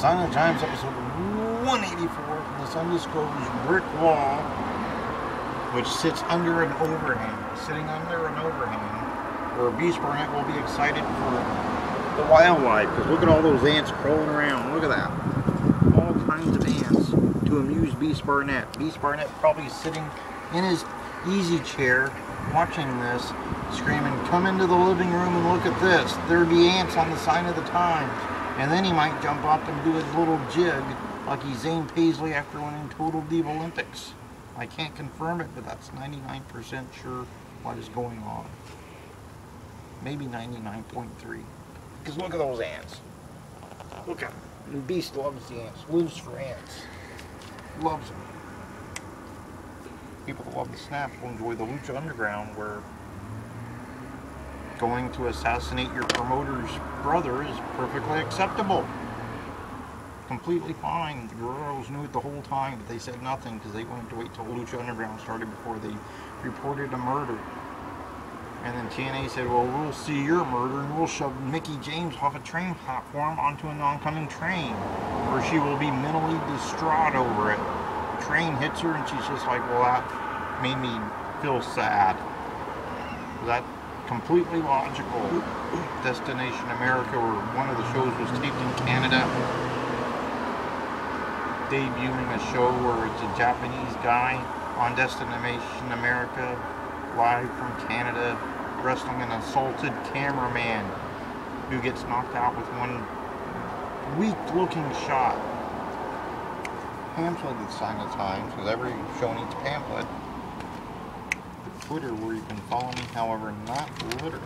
Sign of the Times, episode 184 from this undisclosed brick wall, which sits under an overhang. Sitting under an overhang, where Beast Barnett will be excited for the wildlife. Because look at all those ants crawling around. Look at that. All kinds of ants to amuse Beast Barnett. Beast Barnett probably sitting in his easy chair watching this, screaming, "Come into the living room and look at this. There'd be ants on the sign of the Times." And then he might jump up and do his little jig like he's Zane Paisley after winning Total Diva Olympics. I can't confirm it, but that's 99% sure what is going on. Maybe 99.3. Because look at those ants. Look at them. And Beast loves the ants. Lives for ants. Loves them. People that love the snaps will enjoy the Lucha Underground, where going to assassinate your promoter's brother is perfectly acceptable. Completely fine. The Guerreros knew it the whole time, but they said nothing because they wanted to wait till Lucha Underground started before they reported a murder. And then TNA said, well, we'll see your murder and we'll shove Mickie James off a train platform onto an oncoming train, where she will be mentally distraught over it. The train hits her and she's just like, well, that made me feel sad. That completely logical. Destination America, where one of the shows was taped in Canada, debuting a show where it's a Japanese guy on Destination America, live from Canada, wrestling an assaulted cameraman who gets knocked out with one weak-looking shot. Pamphleted Sign of the Times, because every show needs a pamphlet. Twitter, where you can follow me, however, not literally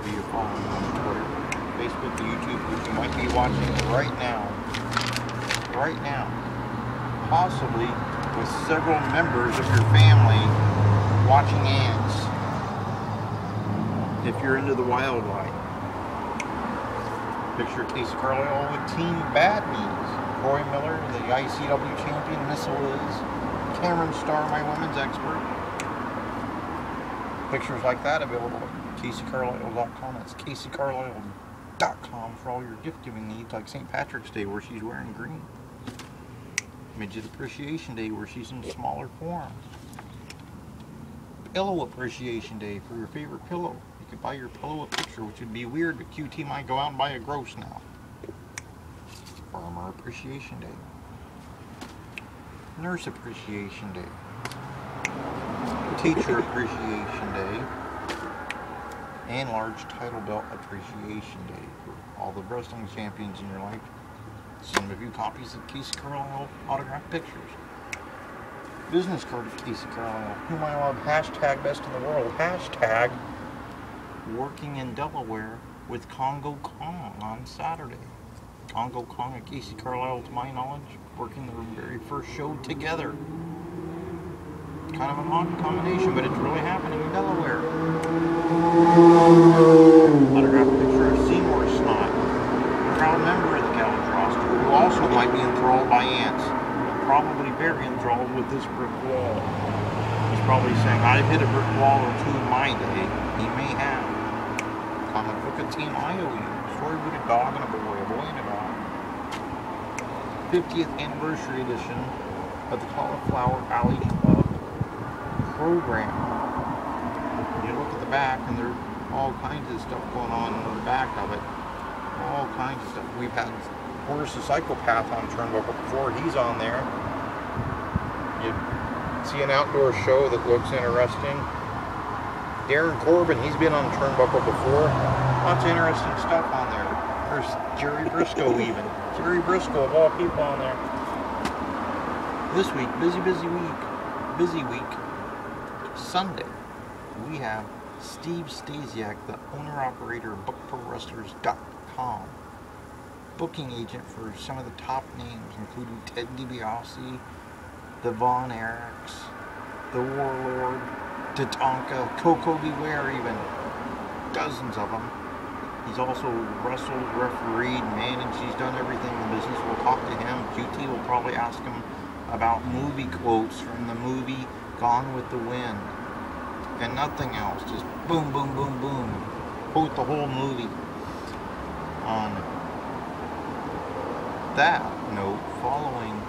be following me on Twitter, Facebook, YouTube, which you might be watching right now, possibly with several members of your family watching ants, if you're into the wildlife. Picture Casey Carlisle with Team Bad Knees, Troy Miller, the ICW champion, Missile Liz, Cameron Starr, my women's expert. Pictures like that available at CaseyCarlisle.com. That's CaseyCarlisle.com for all your gift-giving needs, like St. Patrick's Day, where she's wearing green. Midget Appreciation Day, where she's in smaller form. Pillow Appreciation Day for your favorite pillow. You can buy your pillow a picture, which would be weird, but QT might go out and buy a gross now. Farmer Appreciation Day. Nurse Appreciation Day, Teacher Appreciation Day, and Large Title Belt Appreciation Day for all the wrestling champions in your life. Send a few copies of Casey Carlisle autographed pictures. Business card of Casey Carlisle, whom I love, hashtag best in the world, hashtag working in Delaware with Congo Kong on Saturday. Congo Kong and Casey Carlisle, to my knowledge, working their very first show together. Kind of an odd combination, but it's really happening in Delaware. Autographed picture of Seymour Snot, a proud member of the Gallows roster, who also might be enthralled by ants, but probably very enthralled with this brick wall. He's probably saying, I've hit a brick wall or two in my day. He may have. Comic book of Team IOU, story with a dog and a boy and a dog. 50th anniversary edition of the Cauliflower Alley Club program. You look at the back and there's all kinds of stuff going on in the back of it. All kinds of stuff. We've had Horace the Psychopath on Turnbuckle before. He's on there. You see an outdoor show that looks interesting. Darren Corbin, he's been on Turnbuckle before. Lots of interesting stuff on there. There's Jerry Briscoe even. Jerry Briscoe of all people on there. This week, busy week. Sunday, we have Steve Stasiak, the owner-operator of BookProWrestlers.com. Booking agent for some of the top names, including Ted DiBiase, the Von Erichs, the Warlord, Tatanka, Coco Beware even. Dozens of them. He's also wrestled, refereed, managed. He's done everything in the business. We'll talk to him. QT will probably ask him about movie quotes from the movie Gone with the Wind. And nothing else. Just boom, boom, boom, boom. Quote the whole movie on that note, following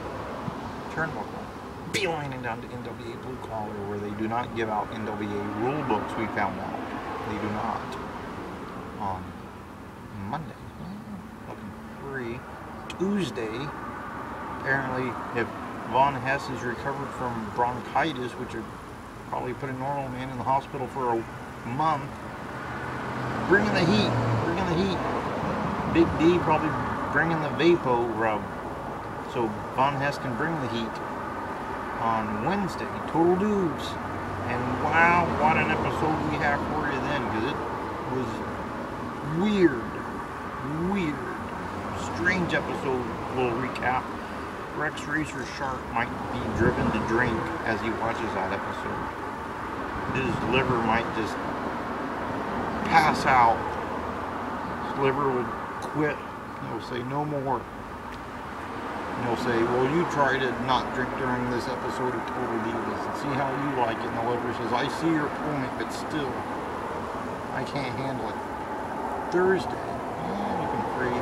Turnbuckle, beelining down to NWA Blue Collar, where they do not give out NWA rule books, we found out. They do not. On Monday, looking free. Tuesday, apparently, if Von Hess is recovered from bronchitis, which would probably put a normal man in the hospital for a month, bringing the heat, bringing the heat. Big D probably bringing the Vapo rub, so Von Hess can bring the heat. On Wednesday, Total Divas, and wow, what an episode we have for you then, because it was weird, strange episode. Little recap. Rex Sharpe might be driven to drink as he watches that episode. His liver might just pass out. His liver will quit. He'll say no more. And he'll say, well, you try to not drink during this episode of Total Divas and see how you like it. And the liver says, I see your point, but still, I can't handle it. Thursday, you can free.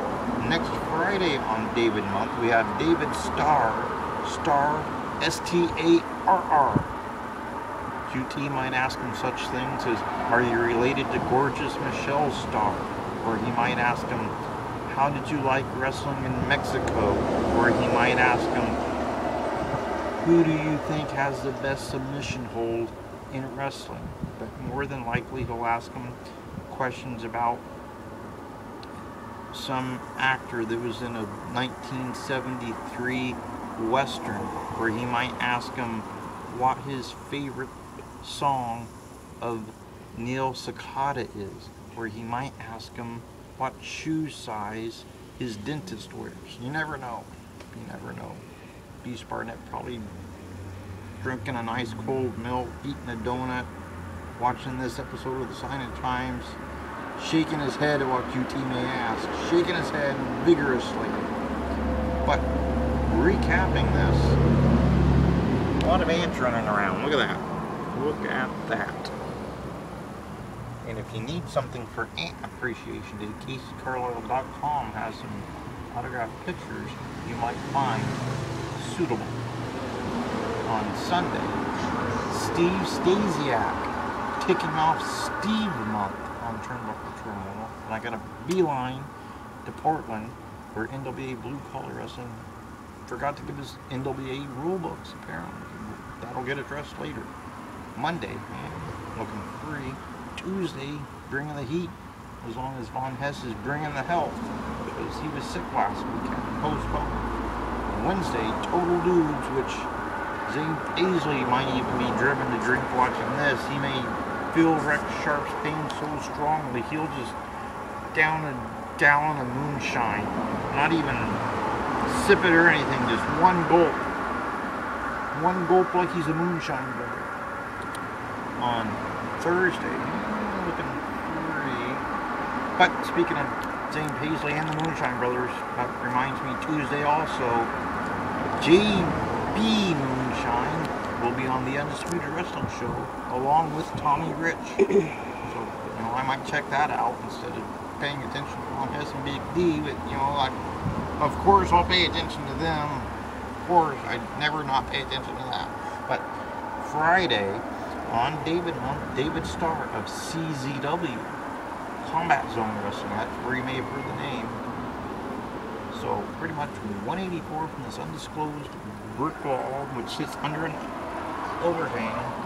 Next Friday on David Month, we have David Starr, S-T-A-R-R. QT might ask him such things as, are you related to gorgeous Michelle Starr? Or he might ask him, how did you like wrestling in Mexico? Or he might ask him, who do you think has the best submission hold in wrestling? But more than likely he'll ask him questions about some actor that was in a 1973 Western, where he might ask him what his favorite song of Neil Sakata is, or he might ask him what shoe size his dentist wears. You never know. You never know. Beast Barnett probably drinking a nice cold milk, eating a donut, watching this episode of the Sign of Times, shaking his head at what QT may ask, shaking his head vigorously. But recapping this, a lot of ants running around. Look at that. Look at that. And if you need something for ant appreciation, CaseyCarlisle.com has some autographed pictures you might find suitable. On Sunday, Steve Stasiak kicking off Steve Month on Turnbuckle Terminal. And I got a beeline to Portland, where NWA Blue Collar Wrestling forgot to give us NWA rule books, apparently. That'll get addressed later. Monday, man, looking free. Tuesday, bringing the heat, as long as Von Hess is bringing the health, because he was sick last weekend, postponed. Wednesday, Total Divas, which Zane Paisley might even be driven to drink watching this. He may feel Rex Sharpe's pain so strongly, he'll just down a gallon of moonshine, not even sip it or anything, just one gulp. One gulp like he's a moonshine brother. On Thursday, looking free. But speaking of Zane Paisley and the Moonshine Brothers, that reminds me, Tuesday also, JB Moonshine will be on the Undisputed Wrestling Show along with Tommy Rich. So, you know, I might check that out instead of paying attention to Von Hess and Big D. But, you know, of course I'll pay attention to them. Of course, I'd never not pay attention to that. But Friday, on David Month, David Starr of CZW, Combat Zone Wrestling. That's where you may have heard the name. So pretty much 184 from this undisclosed brick wall, which sits under an overhang.